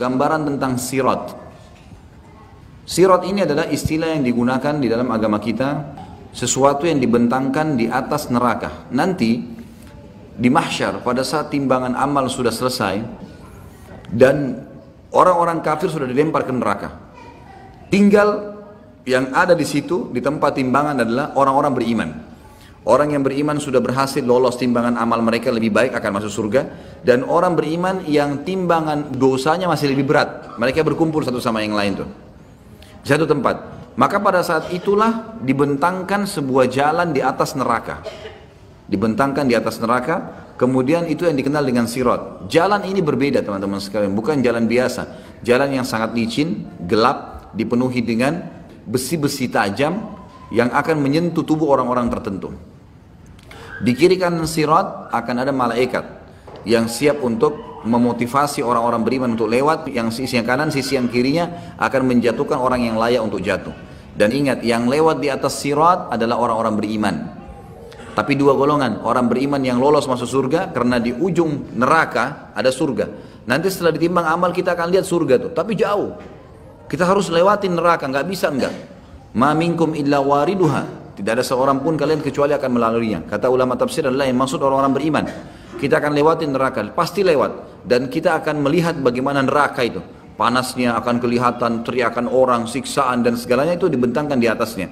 gambaran tentang sirat. Sirat ini adalah istilah yang digunakan di dalam agama kita, sesuatu yang dibentangkan di atas neraka. Nanti di mahsyar pada saat timbangan amal sudah selesai dan orang-orang kafir sudah dilempar ke neraka, tinggal yang ada di situ di tempat timbangan adalah orang-orang beriman. Orang yang beriman sudah berhasil lolos timbangan amal mereka lebih baik akan masuk surga, dan orang beriman yang timbangan dosanya masih lebih berat, mereka berkumpul satu sama yang lain tuh di satu tempat. Maka pada saat itulah dibentangkan sebuah jalan di atas neraka, dibentangkan di atas neraka. Kemudian itu yang dikenal dengan sirat. Jalan ini berbeda teman-teman sekalian, bukan jalan biasa, jalan yang sangat licin, gelap, dipenuhi dengan besi-besi tajam yang akan menyentuh tubuh orang-orang tertentu. Di kiri kanan sirat akan ada malaikat yang siap untuk memotivasi orang-orang beriman untuk lewat. Yang sisi yang kanan, sisi yang kirinya akan menjatuhkan orang yang layak untuk jatuh. Dan ingat, yang lewat di atas sirat adalah orang-orang beriman. Tapi dua golongan, orang beriman yang lolos masuk surga karena di ujung neraka ada surga. Nanti setelah ditimbang amal kita akan lihat surga tuh, tapi jauh. Kita harus lewatin neraka, nggak bisa enggak. Ma minkum illa wariduha. Tidak ada seorang pun kalian kecuali akan melaluinya. Kata ulama tafsir adalah yang maksud orang-orang beriman. Kita akan lewatin neraka, pasti lewat. Dan kita akan melihat bagaimana neraka itu. Panasnya akan kelihatan, teriakan orang, siksaan dan segalanya itu dibentangkan di atasnya.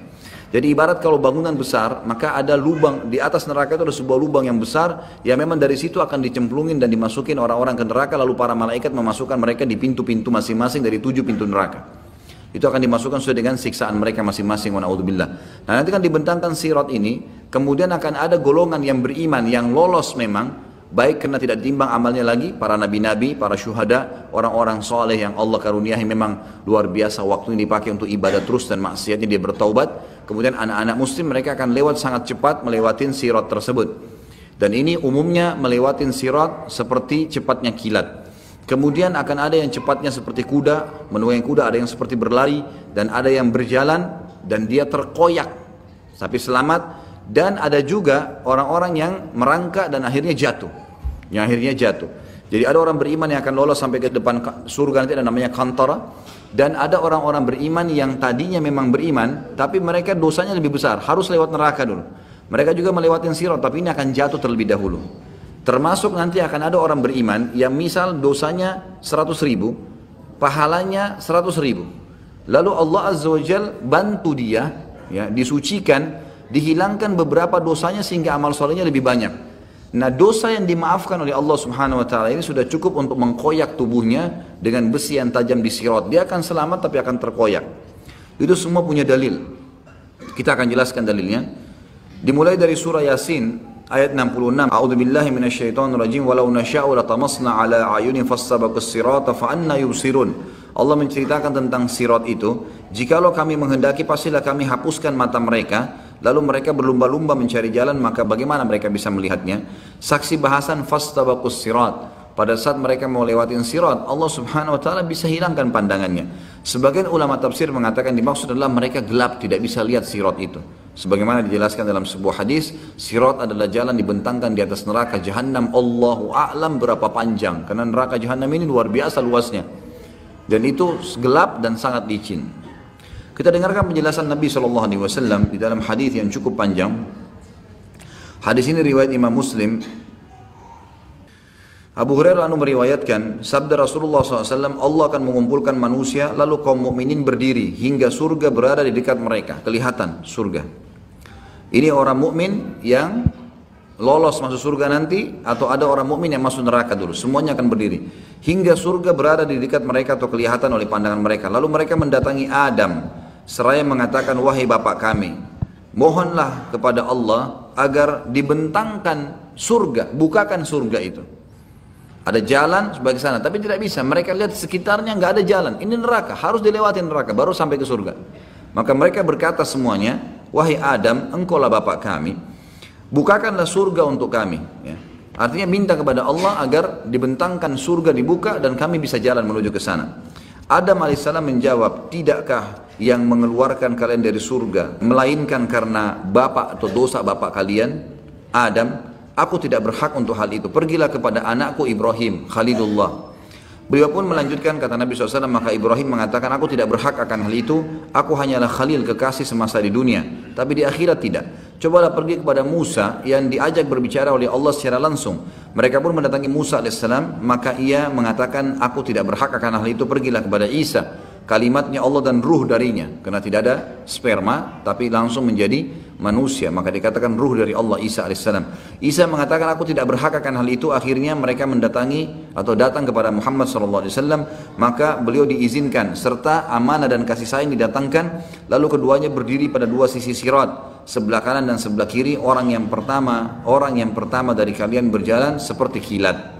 Jadi ibarat kalau bangunan besar, maka ada lubang di atas neraka itu, ada sebuah lubang yang besar yang memang dari situ akan dicemplungin dan dimasukin orang-orang ke neraka, lalu para malaikat memasukkan mereka di pintu-pintu masing-masing dari 7 pintu neraka. Itu akan dimasukkan sesuai dengan siksaan mereka masing-masing, wa na'udzubillah. Nah, nanti kan dibentangkan sirat ini, kemudian akan ada golongan yang beriman yang lolos memang, baik karena tidak ditimbang amalnya lagi, para nabi-nabi, para syuhada, orang-orang soleh yang Allah karuniahi memang luar biasa, waktu ini dipakai untuk ibadah terus dan maksiatnya dia bertaubat. Kemudian anak-anak muslim mereka akan lewat sangat cepat melewatin sirat tersebut. Dan ini umumnya melewatin sirat seperti cepatnya kilat. Kemudian akan ada yang cepatnya seperti kuda, menunggangi kuda, ada yang seperti berlari, dan ada yang berjalan dan dia terkoyak tapi selamat. Dan ada juga orang-orang yang merangkak dan akhirnya jatuh, Jadi ada orang beriman yang akan lolos sampai ke depan surga, nanti ada namanya kantara. Dan ada orang-orang beriman yang tadinya memang beriman, tapi mereka dosanya lebih besar, harus lewat neraka dulu. Mereka juga melewati sirat, tapi ini akan jatuh terlebih dahulu. Termasuk nanti akan ada orang beriman yang misal dosanya 100.000, pahalanya 100.000. Lalu Allah Azza wa Jal bantu dia, ya, disucikan, dihilangkan beberapa dosanya sehingga amal solehnya lebih banyak. Nah, dosa yang dimaafkan oleh Allah Subhanahu wa Ta'ala ini sudah cukup untuk mengkoyak tubuhnya dengan besi yang tajam di sirat. Dia akan selamat tapi akan terkoyak. Itu semua punya dalil. Kita akan jelaskan dalilnya. Dimulai dari surah Yasin ayat 66. A'udzubillahi minasyaitonirrajim. Walau nasya'u latamasna 'ala a'yunin fassabaqus sirata fa anna yubsirun. Allah menceritakan tentang sirat itu. Jikalau kami menghendaki, pastilah kami hapuskan mata mereka, lalu mereka berlumba-lumba mencari jalan, maka bagaimana mereka bisa melihatnya? Saksi bahasan fastabaqus sirat. Pada saat mereka mau lewatin sirat, Allah Subhanahu wa Ta'ala bisa hilangkan pandangannya. Sebagian ulama tafsir mengatakan dimaksud adalah mereka gelap, tidak bisa lihat sirat itu. Sebagaimana dijelaskan dalam sebuah hadis, sirat adalah jalan dibentangkan di atas neraka Jahannam. Allahu a'lam berapa panjang, karena neraka Jahannam ini luar biasa luasnya. Dan itu gelap dan sangat licin. Kita dengarkan penjelasan Nabi SAW di dalam hadis yang cukup panjang. Hadis ini riwayat Imam Muslim. Abu Hurairah meriwayatkan sabda Rasulullah SAW, Allah akan mengumpulkan manusia lalu kaum mukminin berdiri hingga surga berada di dekat mereka, kelihatan surga. Ini orang mukmin yang lolos masuk surga nanti, atau ada orang mukmin yang masuk neraka dulu, semuanya akan berdiri hingga surga berada di dekat mereka atau kelihatan oleh pandangan mereka. Lalu mereka mendatangi Adam seraya mengatakan, wahai bapak kami, mohonlah kepada Allah agar dibentangkan surga, bukakan surga itu. Ada jalan sebagai sana, tapi tidak bisa. Mereka lihat sekitarnya nggak ada jalan. Ini neraka, harus dilewati neraka baru sampai ke surga. Maka mereka berkata semuanya, wahai Adam, engkaulah bapak kami, bukakanlah surga untuk kami. Ya. Artinya minta kepada Allah agar dibentangkan surga dibuka dan kami bisa jalan menuju ke sana. Adam alaihissalam menjawab, tidakkah yang mengeluarkan kalian dari surga melainkan karena bapak atau dosa bapak kalian Adam? Aku tidak berhak untuk hal itu. Pergilah kepada anakku Ibrahim Khalilullah. Beliau pun melanjutkan, kata Nabi SAW, maka Ibrahim mengatakan, aku tidak berhak akan hal itu, aku hanyalah khalil, kekasih semasa di dunia, tapi di akhirat tidak. Cobalah pergi kepada Musa yang diajak berbicara oleh Allah secara langsung. Mereka pun mendatangi Musa AS, maka ia mengatakan, aku tidak berhak akan hal itu, pergilah kepada Isa, kalimatnya Allah dan ruh darinya, karena tidak ada sperma, tapi langsung menjadi manusia, maka dikatakan ruh dari Allah Isa alaihissalam. Isa mengatakan, aku tidak berhak akan hal itu. Akhirnya mereka mendatangi atau datang kepada Muhammad SAW, maka beliau diizinkan, serta amanah dan kasih sayang didatangkan. Lalu keduanya berdiri pada dua sisi sirat, sebelah kanan dan sebelah kiri. Orang yang pertama dari kalian berjalan seperti kilat.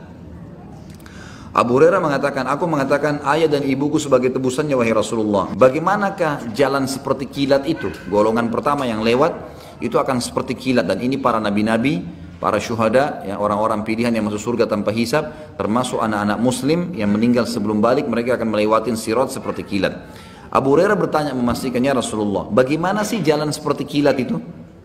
Abu Hurairah mengatakan, aku mengatakan ayah dan ibuku sebagai tebusannya wahai Rasulullah. Bagaimanakah jalan seperti kilat itu? Golongan pertama yang lewat itu akan seperti kilat, dan ini para nabi-nabi, para syuhada, ya, orang-orang pilihan yang masuk surga tanpa hisab, termasuk anak-anak muslim yang meninggal sebelum balik, mereka akan melewati sirat seperti kilat. Abu Hurairah bertanya memastikannya, Rasulullah, bagaimana sih jalan seperti kilat itu?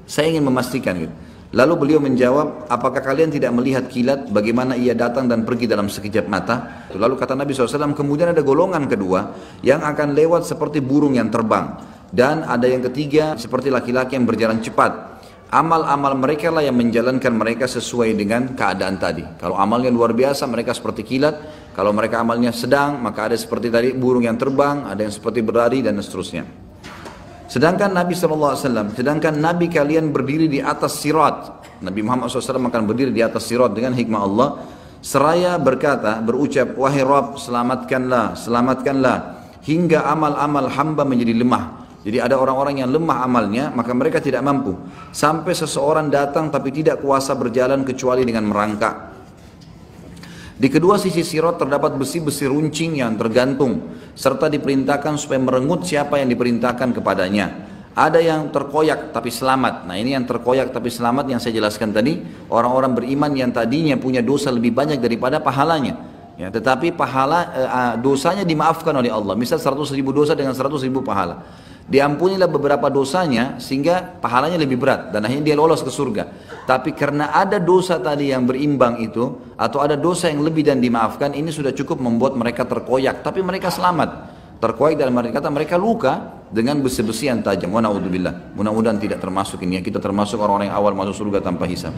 Saya ingin memastikan gitu. Lalu beliau menjawab, apakah kalian tidak melihat kilat bagaimana ia datang dan pergi dalam sekejap mata? Lalu kata Nabi SAW, kemudian ada golongan kedua yang akan lewat seperti burung yang terbang. Dan ada yang ketiga seperti laki-laki yang berjalan cepat. Amal-amal mereka lah yang menjalankan mereka sesuai dengan keadaan tadi. Kalau amalnya luar biasa, mereka seperti kilat. Kalau mereka amalnya sedang, maka ada seperti tadi burung yang terbang, ada yang seperti berlari dan seterusnya. Sedangkan Nabi SAW, sedangkan Nabi kalian berdiri di atas sirat. Nabi Muhammad SAW akan berdiri di atas sirat dengan hikmah Allah. Seraya berucap, wahai Rabb, selamatkanlah, selamatkanlah, hingga amal-amal hamba menjadi lemah. Jadi ada orang-orang yang lemah amalnya, maka mereka tidak mampu. Sampai seseorang datang tapi tidak kuasa berjalan kecuali dengan merangkak. Di kedua sisi sirat terdapat besi-besi runcing yang tergantung, serta diperintahkan supaya merengut siapa yang diperintahkan kepadanya. Ada yang terkoyak tapi selamat. Nah, ini yang terkoyak tapi selamat yang saya jelaskan tadi, orang-orang beriman yang tadinya punya dosa lebih banyak daripada pahalanya, ya, tetapi dosanya dimaafkan oleh Allah. Misal 100.000 dosa dengan 100.000 pahala, diampunilah beberapa dosanya sehingga pahalanya lebih berat dan akhirnya dia lolos ke surga. Tapi karena ada dosa tadi yang berimbang itu, atau ada dosa yang lebih dan dimaafkan, ini sudah cukup membuat mereka terkoyak, tapi mereka selamat. Terkoyak dalam arti kata mereka luka dengan besi-besi yang tajam. Wa na'udzubillah. Mudah-mudahan tidak termasuk ini, ya, kita termasuk orang-orang yang awal masuk surga tanpa hisab.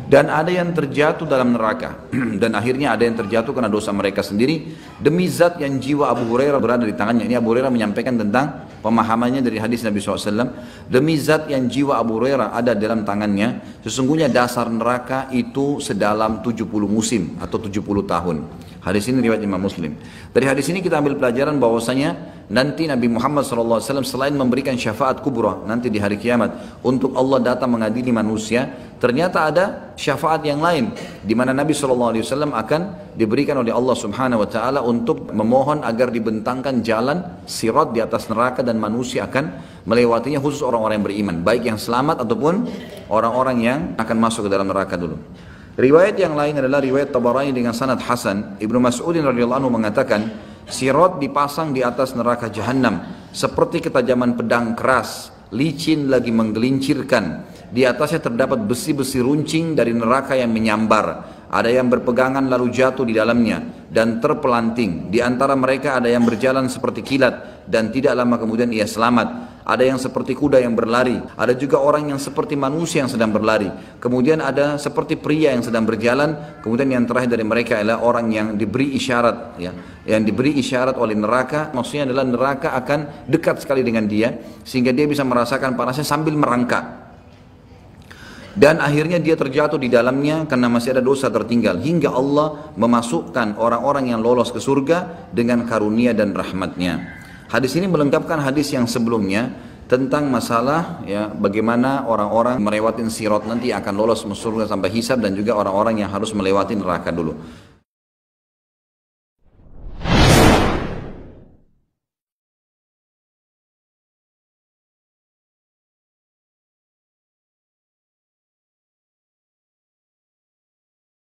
Dan ada yang terjatuh dalam neraka dan akhirnya ada yang terjatuh karena dosa mereka sendiri. Demi zat yang jiwa Abu Hurairah berada di tangannya. Ini Abu Hurairah menyampaikan tentang pemahamannya dari hadis Nabi SAW. Demi zat yang jiwa Abu Hurairah ada dalam tangannya, sesungguhnya dasar neraka itu sedalam 70 musim atau 70 tahun. Hadis ini riwayat Imam Muslim. Dari hadis ini kita ambil pelajaran bahwasanya nanti Nabi Muhammad SAW selain memberikan syafaat kubra nanti di hari kiamat untuk Allah datang mengadili manusia, ternyata ada syafaat yang lain di mana Nabi SAW akan diberikan oleh Allah Subhanahu Wa Taala untuk memohon agar dibentangkan jalan sirat di atas neraka dan manusia akan melewatinya, khusus orang-orang yang beriman, baik yang selamat ataupun orang-orang yang akan masuk ke dalam neraka dulu. Riwayat yang lain adalah riwayat Tabarani dengan sanad hasan. Ibnu Mas'udin radhiyallahu anhu mengatakan, sirat dipasang di atas neraka jahanam seperti ketajaman pedang keras, licin lagi menggelincirkan. Di atasnya terdapat besi-besi runcing dari neraka yang menyambar. Ada yang berpegangan lalu jatuh di dalamnya dan terpelanting. Di antara mereka ada yang berjalan seperti kilat dan tidak lama kemudian ia selamat. Ada yang seperti kuda yang berlari. Ada juga orang yang seperti manusia yang sedang berlari. Kemudian ada seperti pria yang sedang berjalan. Kemudian yang terakhir dari mereka adalah orang yang diberi isyarat, ya, yang diberi isyarat oleh neraka. Maksudnya adalah neraka akan dekat sekali dengan dia sehingga dia bisa merasakan panasnya sambil merangkak. Dan akhirnya dia terjatuh di dalamnya karena masih ada dosa tertinggal, hingga Allah memasukkan orang-orang yang lolos ke surga dengan karunia dan rahmatnya. Hadis ini melengkapkan hadis yang sebelumnya tentang masalah, ya, bagaimana orang-orang melewati sirat nanti akan lolos ke surga sampai hisab, dan juga orang-orang yang harus melewati neraka dulu.